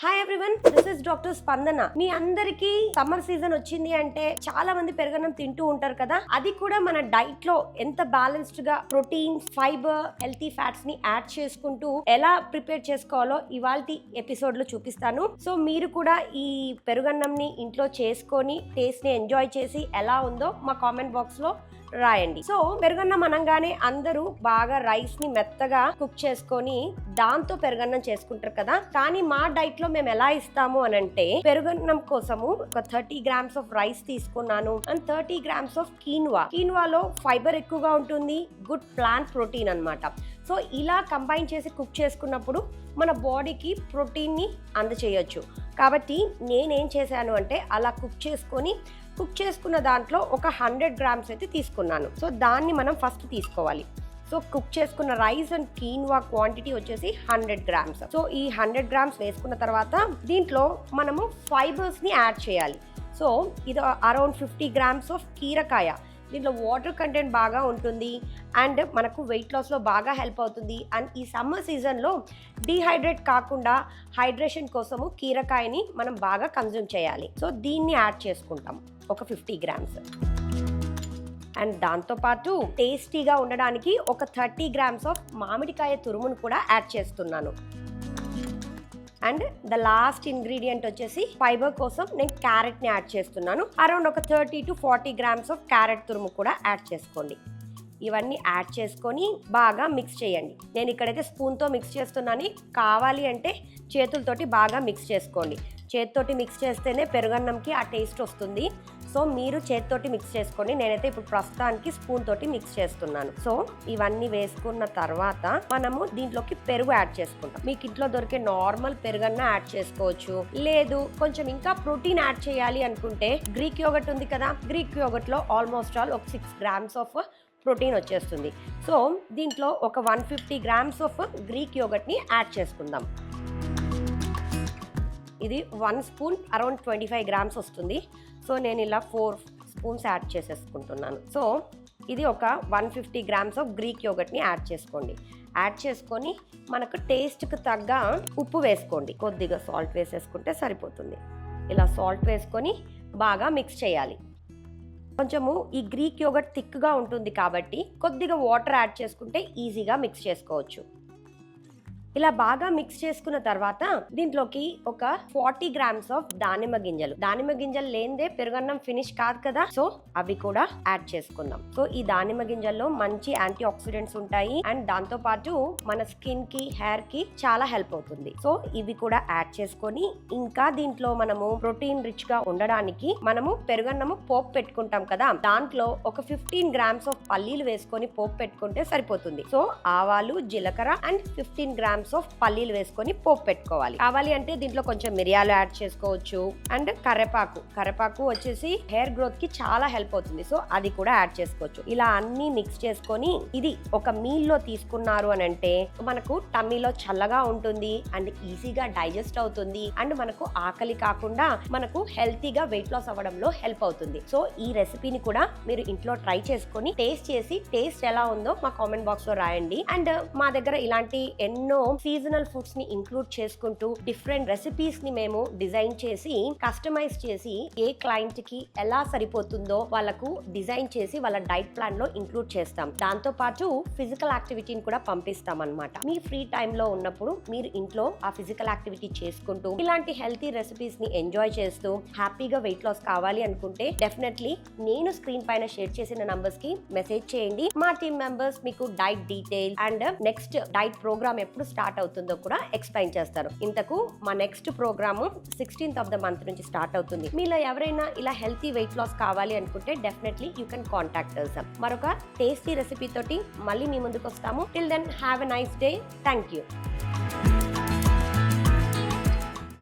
Hi everyone, this is doctor స్పందన. మీ అందరికీ summer season వచ్చింది అంటే చాలా మంది పెరుగన్నం తింటూ ఉంటారు కదా. అది కూడా మన డైట్ లో ఎంత బ్యాలెన్స్డ్ గా ప్రోటీన్, ఫైబర్, హెల్తీ ఫ్యాట్స్ ని యాడ్ చేసుకుంటూ ఎలా ప్రిపేర్ చేసుకోవాలో ఇవాల్టి ఎపిసోడ్ లో చూపిస్తాను. సో మీరు కూడా ఈ పెరుగన్నం ని ఇంట్లో చేసుకొని టేస్ట్ ని ఎంజాయ్ చేసి ఎలా ఉందో మా కామెంట్ బాక్స్ లో రాయండి. సో పెరుగన్నం అనగానే అందరూ బాగా రైస్ ని మెత్తగా కుక్ చేసుకొని దాంతో పెరుగన్నం చేసుకుంటారు కదా. కానీ మా డైట్ లో మేము ఎలా ఇస్తాము అని అంటే, పెరుగన్నం కోసము ఒక 30 grams ఆఫ్ రైస్ తీసుకున్నాను అండ్ 30 grams ఆఫ్ కీన్వాలో ఫైబర్ ఎక్కువగా ఉంటుంది, గుడ్ ప్లాంట్ ప్రోటీన్ అన్నమాట. సో ఇలా కంబైన్ చేసి కుక్ చేసుకున్నప్పుడు మన బాడీకి ప్రోటీన్ని అందచేయొచ్చు. కాబట్టి నేనేం చేశాను అంటే అలా కుక్ చేసుకున్న దాంట్లో ఒక 100 grams అయితే తీసుకున్నాను. సో దాన్ని మనం ఫస్ట్ తీసుకోవాలి. సో కుక్ చేసుకున్న రైస్ అండ్ కీన్వా క్వాంటిటీ వచ్చేసి 100 grams. సో ఈ 100 grams వేసుకున్న తర్వాత దీంట్లో మనము ఫైబర్స్ని యాడ్ చేయాలి. సో ఇది అరౌండ్ 50 grams ఆఫ్ కీరకాయ. దీంట్లో వాటర్ కంటెంట్ బాగా ఉంటుంది అండ్ మనకు వెయిట్ లాస్లో బాగా హెల్ప్ అవుతుంది. అండ్ ఈ సమ్మర్ సీజన్లో డీహైడ్రేట్ కాకుండా హైడ్రేషన్ కోసము కీరకాయని మనం బాగా కన్జ్యూమ్ చేయాలి. సో దీన్ని యాడ్ చేసుకుంటాం ఒక 50 grams. అండ్ దాంతోపాటు టేస్టీగా ఉండడానికి ఒక 30 grams ఆఫ్ మామిడికాయ తురుమును కూడా యాడ్ చేస్తున్నాను. అండ్ ద లాస్ట్ ఇంగ్రీడియంట్ వచ్చేసి ఫైబర్ కోసం నేను క్యారెట్ని యాడ్ చేస్తున్నాను. అరౌండ్ ఒక 30 to 40 grams ఆఫ్ క్యారెట్ తురుము కూడా యాడ్ చేసుకోండి. ఇవన్నీ యాడ్ చేసుకొని బాగా మిక్స్ చేయండి. నేను ఇక్కడైతే స్పూన్తో మిక్స్ చేస్తున్నాను. కావాలి అంటే చేతులతోటి బాగా మిక్స్ చేసుకోండి. చేతితోటి మిక్స్ చేస్తేనే పెరుగన్నంకి ఆ టేస్ట్ వస్తుంది. సో మీరు చేతితోటి మిక్స్ చేసుకోండి. నేనైతే ఇప్పుడు ప్రస్తుతానికి స్పూన్ తోటి మిక్స్ చేస్తున్నాను. సో ఇవన్నీ వేసుకున్న తర్వాత మనము దీంట్లోకి పెరుగు యాడ్ చేసుకుంటాం. మీకు ఇంట్లో దొరికే నార్మల్ పెరుగన్న యాడ్ చేసుకోవచ్చు. లేదు కొంచెం ఇంకా ప్రోటీన్ యాడ్ చేయాలి అనుకుంటే గ్రీక్ యోగర్ట్ ఉంది కదా, గ్రీక్ యోగర్ట్లో ఆల్మోస్ట్ ఆల్ ఒక 6 grams ఆఫ్ ప్రోటీన్ వచ్చేస్తుంది. సో దీంట్లో ఒక 150 grams ఆఫ్ గ్రీక్ యోగర్ట్ని యాడ్ చేసుకుందాం. ఇది 1 స్పూన్ అరౌండ్ 25 grams వస్తుంది. సో నేను ఇలా 4 స్పూన్స్ యాడ్ చేసేసుకుంటున్నాను. సో ఇది ఒక 150 grams ఆఫ్ గ్రీక్ యోగర్ట్ని యాడ్ చేసుకోండి. యాడ్ చేసుకొని మనకు టేస్ట్కి తగ్గ ఉప్పు వేసుకోండి. కొద్దిగా సాల్ట్ వేసేసుకుంటే సరిపోతుంది. ఇలా సాల్ట్ వేసుకొని బాగా మిక్స్ చేయాలి. కొంచెము ఈ గ్రీక్ యోగర్ట్ థిక్గా ఉంటుంది కాబట్టి కొద్దిగా వాటర్ యాడ్ చేసుకుంటే ఈజీగా మిక్స్ చేసుకోవచ్చు. ఇలా బాగా మిక్స్ చేసుకున్న తర్వాత దీంట్లోకి ఒక 40 grams ఆఫ్ దానిమ్మ గింజలు లేనిదే పెరుగన్నం ఫినిష్ కాదు కదా. సో అవి కూడా యాడ్ చేసుకుందాం. సో ఈ దానిమ్మ గింజల్లో మంచి యాంటీ ఆక్సిడెంట్స్ ఉంటాయి అండ్ దాంతో పాటు మన స్కిన్ కి, హెయిర్ కి చాలా హెల్ప్ అవుతుంది. సో ఇవి కూడా యాడ్ చేసుకొని ఇంకా దీంట్లో మనము ప్రోటీన్ రిచ్ గా ఉండడానికి మనము పెరుగన్నము పోపు పెట్టుకుంటాం కదా, దాంట్లో ఒక 15 grams ఆఫ్ పల్లీలు వేసుకొని పోపు పెట్టుకుంటే సరిపోతుంది. సో ఆవాలు, జీలకర్ర అండ్ 15 grams ఆఫ్ పల్లీలు వేసుకొని పోపు పెట్టుకోవాలి. కావాలి అంటే దీంట్లో కొంచెం మిరియాలు యాడ్ చేసుకోవచ్చు. అండ్ కరివేపాకు వచ్చేసి హెయిర్ గ్రోత్ కి చాలా హెల్ప్ అవుతుంది. సో అది కూడా యాడ్ చేసుకోవచ్చు. ఇలా అన్ని మిక్స్ చేసుకొని ఇది ఒక మీల్ లో తీసుకున్నారు అని అంటే మనకు టమ్మీలో చల్లగా ఉంటుంది అండ్ ఈజీగా డైజెస్ట్ అవుతుంది అండ్ మనకు ఆకలి కాకుండా మనకు హెల్తీగా వెయిట్ లాస్ అవ్వడంలో హెల్ప్ అవుతుంది. సో ఈ రెసిపీని కూడా మీరు ఇంట్లో ట్రై చేసుకొని టేస్ట్ చేసి టేస్ట్ ఎలా ఉందో మా కామెంట్ బాక్స్ లో రాయండి. అండ్ మా దగ్గర ఇలాంటి ఎన్నో సీజనల్ ఫుడ్స్ ని ఇంక్లూడ్ చేసుకుంటూ డిఫరెంట్ రెసిపీస్ ని మేము డిజైన్ చేసి కస్టమైజ్ చేసి ఏ క్లయింట్ కి ఎలా సరిపోతుందో వాళ్ళకు డిజైన్ చేసి వాళ్ళ డైట్ ప్లాన్ లో ఇంక్లూడ్ చేస్తాం. దాంతో పాటు ఫిజికల్ యాక్టివిటీని కూడా పంపిస్తాం అన్నమాట. మీ ఫ్రీ టైమ్ లో ఉన్నప్పుడు మీరు ఇంట్లో ఆ ఫిజికల్ యాక్టివిటీ చేసుకుంటూ ఇలాంటి హెల్తీ రెసిపీస్ ని ఎంజాయ్ చేస్తూ హ్యాపీగా వెయిట్ లాస్ కావాలి అనుకుంటే డెఫినెట్లీ నేను స్క్రీన్ పైన షేర్ చేసిన నంబర్స్ కి మెసేజ్ చేయండి. మా టీమ్ మెంబర్స్ మీకు diet detail and next diet program ఎప్పుడు స్టార్ట్ అవుతుందో కూడా ఎక్స్ప్లెయిన్ చేస్తారు. ఇంతకు మా next program 16th of the month నుంచి స్టార్ట్ అవుతుంది. మీలో ఎవరైనా ఇలా హెల్తీ వెయిట్ లాస్ కావాలి అనుకుంటే definitely you can contact us. మరొక టేస్టీ రెసిపీ తోటి మళ్ళీ మీ ముందుకు వస్తాము. Till then have a nice day. Thank you.